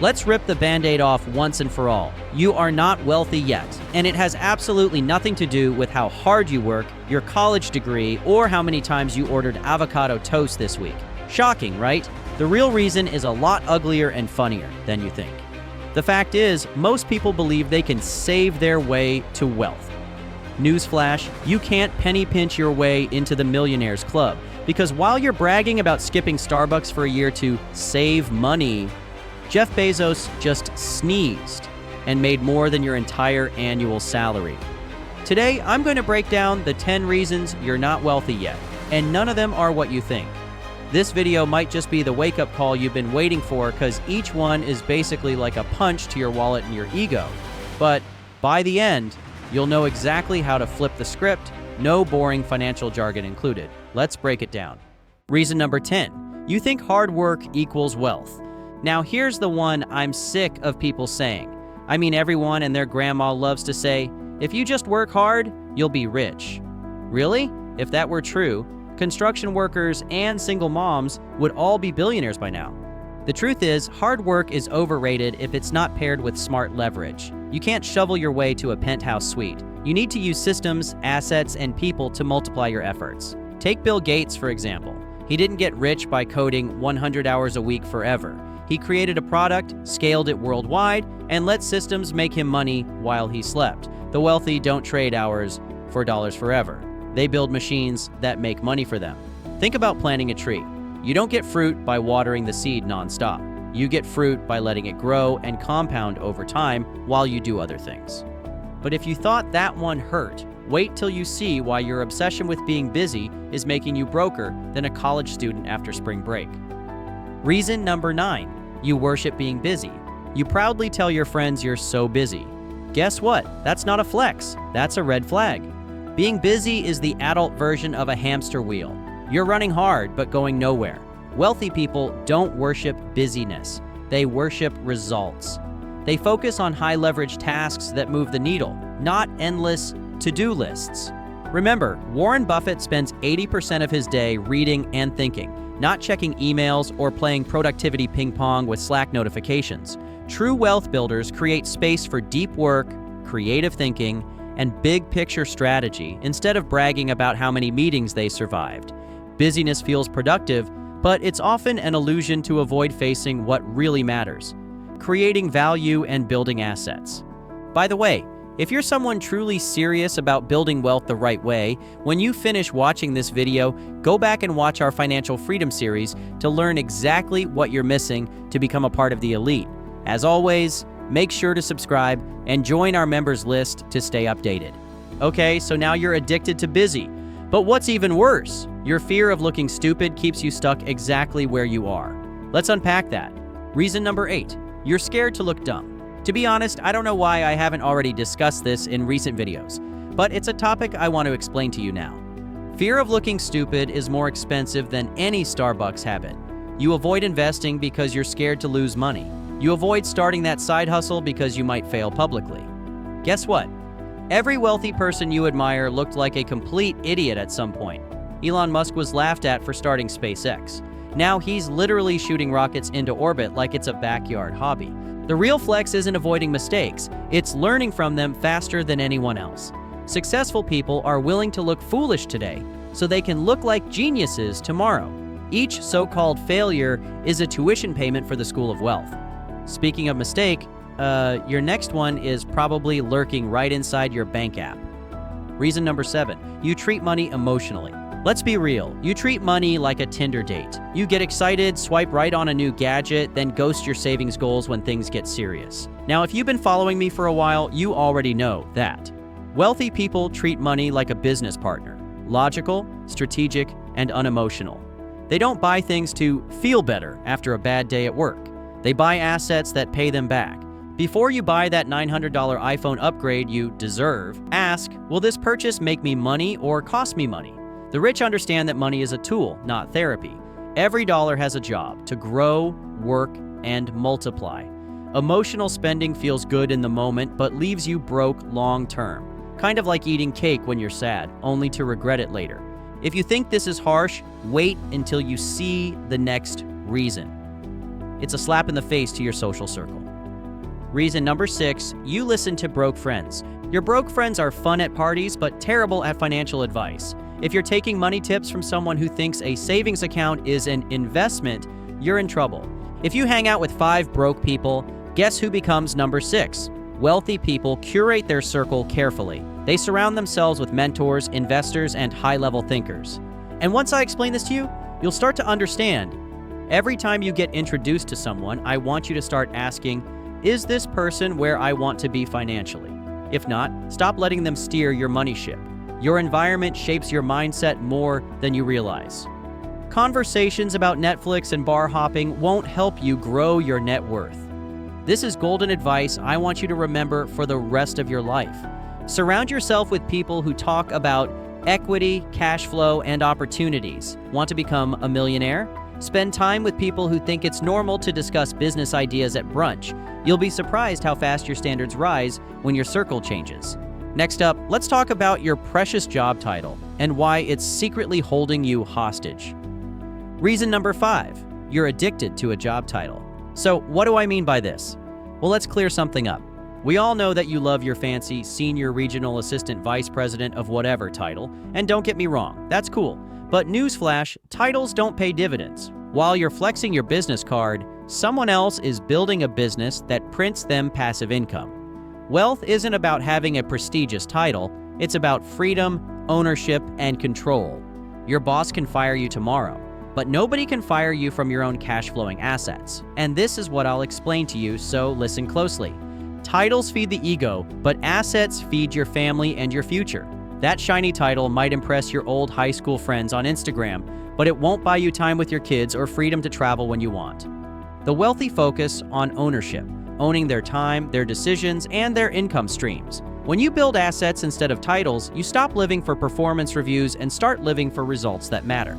Let's rip the Band-Aid off once and for all. You are not wealthy yet, and it has absolutely nothing to do with how hard you work, your college degree, or how many times you ordered avocado toast this week. Shocking, right? The real reason is a lot uglier and funnier than you think. The fact is, most people believe they can save their way to wealth. Newsflash, you can't penny pinch your way into the Millionaires Club, because while you're bragging about skipping Starbucks for a year to save money, Jeff Bezos just sneezed and made more than your entire annual salary. Today, I'm going to break down the 10 reasons you're not wealthy yet, and none of them are what you think. This video might just be the wake-up call you've been waiting for, because each one is basically like a punch to your wallet and your ego. But by the end, you'll know exactly how to flip the script, no boring financial jargon included. Let's break it down. Reason number 10, you think hard work equals wealth. Now here's the one I'm sick of people saying. I mean, everyone and their grandma loves to say, if you just work hard, you'll be rich. Really? If that were true, construction workers and single moms would all be billionaires by now. The truth is, hard work is overrated if it's not paired with smart leverage. You can't shovel your way to a penthouse suite. You need to use systems, assets, and people to multiply your efforts. Take Bill Gates, for example. He didn't get rich by coding 100 hours a week forever. He created a product, scaled it worldwide, and let systems make him money while he slept. The wealthy don't trade hours for dollars forever. They build machines that make money for them. Think about planting a tree. You don't get fruit by watering the seed nonstop. You get fruit by letting it grow and compound over time while you do other things. But if you thought that one hurt, wait till you see why your obsession with being busy is making you broker than a college student after spring break. Reason number 9. You worship being busy. You proudly tell your friends you're so busy. Guess what? That's not a flex. That's a red flag. Being busy is the adult version of a hamster wheel. You're running hard, but going nowhere. Wealthy people don't worship busyness. They worship results. They focus on high-leverage tasks that move the needle, not endless to-do lists. Remember, Warren Buffett spends 80% of his day reading and thinking, not checking emails or playing productivity ping pong with Slack notifications. True wealth builders create space for deep work, creative thinking, and big picture strategy instead of bragging about how many meetings they survived. Busyness feels productive, but it's often an illusion to avoid facing what really matters: creating value and building assets. By the way, if you're someone truly serious about building wealth the right way, when you finish watching this video, go back and watch our Financial Freedom series to learn exactly what you're missing to become a part of the elite. As always, make sure to subscribe and join our members list to stay updated. Okay, so now you're addicted to busy. But what's even worse? Your fear of looking stupid keeps you stuck exactly where you are. Let's unpack that. Reason number 8, you're scared to look dumb. To be honest, I don't know why I haven't already discussed this in recent videos, but it's a topic I want to explain to you now. Fear of looking stupid is more expensive than any Starbucks habit. You avoid investing because you're scared to lose money. You avoid starting that side hustle because you might fail publicly. Guess what? Every wealthy person you admire looked like a complete idiot at some point. Elon Musk was laughed at for starting SpaceX. Now he's literally shooting rockets into orbit like it's a backyard hobby. The real flex isn't avoiding mistakes, it's learning from them faster than anyone else. Successful people are willing to look foolish today, so they can look like geniuses tomorrow. Each so-called failure is a tuition payment for the School of Wealth. Speaking of mistake, your next one is probably lurking right inside your bank app. Reason number 7, you treat money emotionally. Let's be real, you treat money like a Tinder date. You get excited, swipe right on a new gadget, then ghost your savings goals when things get serious. Now, if you've been following me for a while, you already know that. Wealthy people treat money like a business partner, logical, strategic, and unemotional. They don't buy things to feel better after a bad day at work. They buy assets that pay them back. Before you buy that $900 iPhone upgrade you deserve, ask, will this purchase make me money or cost me money? The rich understand that money is a tool, not therapy. Every dollar has a job: to grow, work, and multiply. Emotional spending feels good in the moment, but leaves you broke long term. Kind of like eating cake when you're sad, only to regret it later. If you think this is harsh, wait until you see the next reason. It's a slap in the face to your social circle. Reason number 6, you listen to broke friends. Your broke friends are fun at parties, but terrible at financial advice. If you're taking money tips from someone who thinks a savings account is an investment, you're in trouble. If you hang out with 5 broke people, guess who becomes number 6? Wealthy people curate their circle carefully. They surround themselves with mentors, investors, and high-level thinkers. And once I explain this to you, you'll start to understand. Every time you get introduced to someone, I want you to start asking, is this person where I want to be financially? If not, stop letting them steer your money ship. Your environment shapes your mindset more than you realize. Conversations about Netflix and bar hopping won't help you grow your net worth. This is golden advice I want you to remember for the rest of your life. Surround yourself with people who talk about equity, cash flow, and opportunities. Want to become a millionaire? Spend time with people who think it's normal to discuss business ideas at brunch. You'll be surprised how fast your standards rise when your circle changes. Next up, let's talk about your precious job title and why it's secretly holding you hostage. Reason number 5, you're addicted to a job title. So what do I mean by this? Well, let's clear something up. We all know that you love your fancy senior regional assistant vice president of whatever title, and don't get me wrong, that's cool. But newsflash, titles don't pay dividends. While you're flexing your business card, someone else is building a business that prints them passive income. Wealth isn't about having a prestigious title, it's about freedom, ownership, and control. Your boss can fire you tomorrow, but nobody can fire you from your own cash-flowing assets. And this is what I'll explain to you, so listen closely. Titles feed the ego, but assets feed your family and your future. That shiny title might impress your old high school friends on Instagram, but it won't buy you time with your kids or freedom to travel when you want. The wealthy focus on ownership, owning their time, their decisions, and their income streams. When you build assets instead of titles, you stop living for performance reviews and start living for results that matter.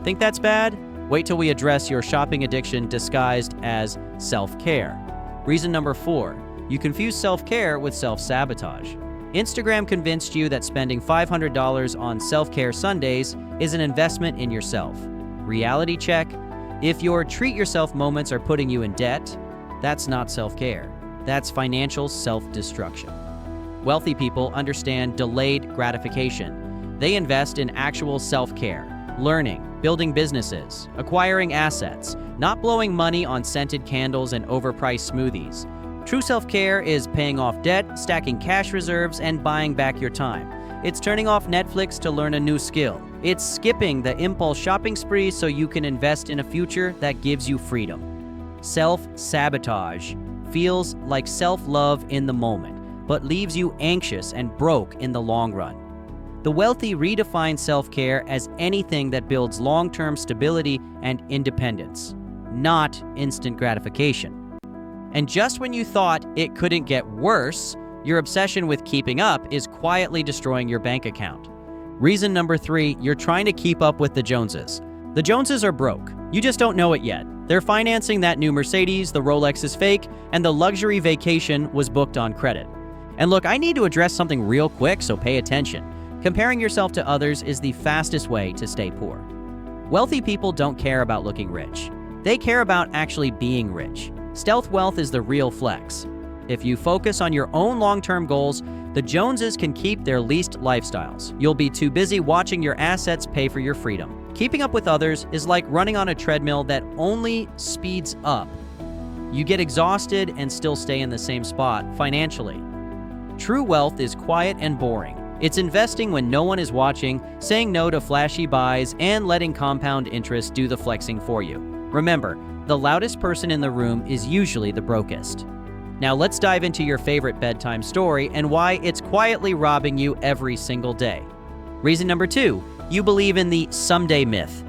Think that's bad? Wait till we address your shopping addiction disguised as self-care. Reason number 4, you confuse self-care with self-sabotage. Instagram convinced you that spending $500 on self-care Sundays is an investment in yourself. Reality check: if your treat yourself moments are putting you in debt, that's not self-care. That's financial self-destruction. Wealthy people understand delayed gratification. They invest in actual self-care, learning, building businesses, acquiring assets, not blowing money on scented candles and overpriced smoothies. True self-care is paying off debt, stacking cash reserves, and buying back your time. It's turning off Netflix to learn a new skill. It's skipping the impulse shopping spree so you can invest in a future that gives you freedom. Self-sabotage feels like self-love in the moment, but leaves you anxious and broke in the long run. The wealthy redefine self-care as anything that builds long-term stability and independence, not instant gratification. And just when you thought it couldn't get worse, your obsession with keeping up is quietly destroying your bank account. Reason number 3, you're trying to keep up with the Joneses. The Joneses are broke. You just don't know it yet. They're financing that new Mercedes, the Rolex is fake, and the luxury vacation was booked on credit. And look, I need to address something real quick, so pay attention. Comparing yourself to others is the fastest way to stay poor. Wealthy people don't care about looking rich. They care about actually being rich. Stealth wealth is the real flex. If you focus on your own long-term goals, the Joneses can keep their leased lifestyles. You'll be too busy watching your assets pay for your freedom. Keeping up with others is like running on a treadmill that only speeds up. You get exhausted and still stay in the same spot financially. True wealth is quiet and boring. It's investing when no one is watching, saying no to flashy buys, and letting compound interest do the flexing for you. Remember, the loudest person in the room is usually the brokest. Now let's dive into your favorite bedtime story and why it's quietly robbing you every single day. Reason number 2, you believe in the someday myth.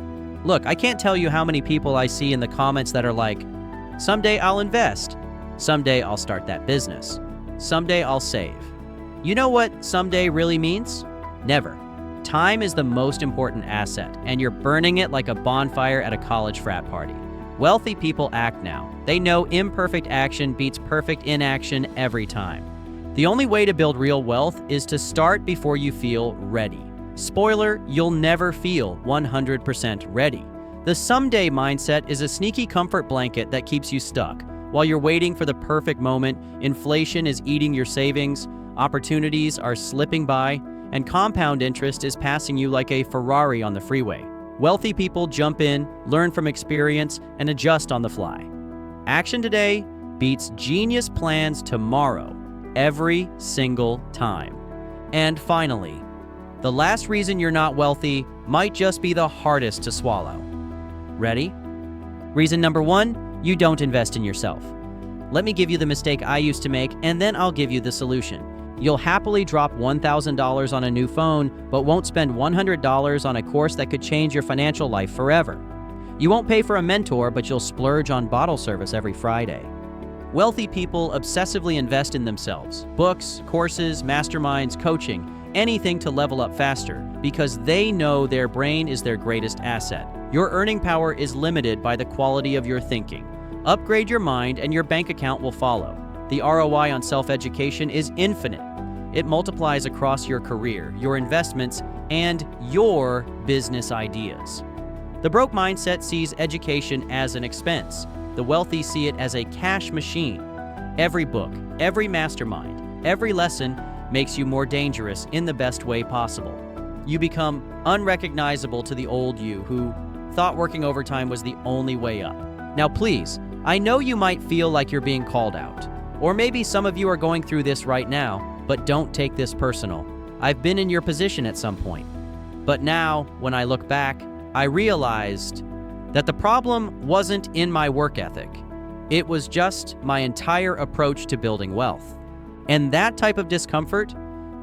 Look, I can't tell you how many people I see in the comments that are like, someday I'll invest, someday I'll start that business, someday I'll save. You know what someday really means? Never. Time is the most important asset, and you're burning it like a bonfire at a college frat party. Wealthy people act now. They know imperfect action beats perfect inaction every time. The only way to build real wealth is to start before you feel ready. Spoiler, you'll never feel 100% ready. The someday mindset is a sneaky comfort blanket that keeps you stuck. While you're waiting for the perfect moment, inflation is eating your savings, opportunities are slipping by, and compound interest is passing you like a Ferrari on the freeway. Wealthy people jump in, learn from experience, and adjust on the fly. Action today beats genius plans tomorrow, every single time. And finally, the last reason you're not wealthy might just be the hardest to swallow. Ready? Reason number 1, you don't invest in yourself. Let me give you the mistake I used to make, and then I'll give you the solution. You'll happily drop $1,000 on a new phone, but won't spend $100 on a course that could change your financial life forever. You won't pay for a mentor, but you'll splurge on bottle service every Friday. Wealthy people obsessively invest in themselves. Books, courses, masterminds, coaching, anything to level up faster, because they know their brain is their greatest asset. Your earning power is limited by the quality of your thinking. Upgrade your mind and your bank account will follow. The ROI on self-education is infinite. It multiplies across your career, your investments, and your business ideas. The broke mindset sees education as an expense. The wealthy see it as a cash machine. Every book, every mastermind, every lesson makes you more dangerous in the best way possible. You become unrecognizable to the old you who thought working overtime was the only way up. Now please, I know you might feel like you're being called out, or maybe some of you are going through this right now, but don't take this personal. I've been in your position at some point. But now, when I look back, I realized that the problem wasn't in my work ethic. It was just my entire approach to building wealth. And that type of discomfort,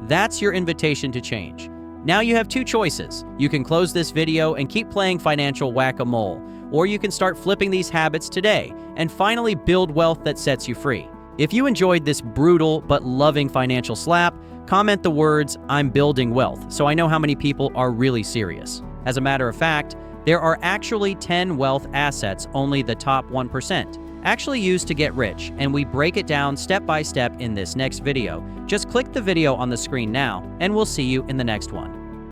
that's your invitation to change. Now you have 2 choices. You can close this video and keep playing financial whack-a-mole, or you can start flipping these habits today and finally build wealth that sets you free. If you enjoyed this brutal but loving financial slap, comment the words, "I'm building wealth," so I know how many people are really serious. As a matter of fact, there are actually 10 wealth assets only the top 1% actually use to get rich, and we break it down step by step in this next video. Just click the video on the screen now, and we'll see you in the next one.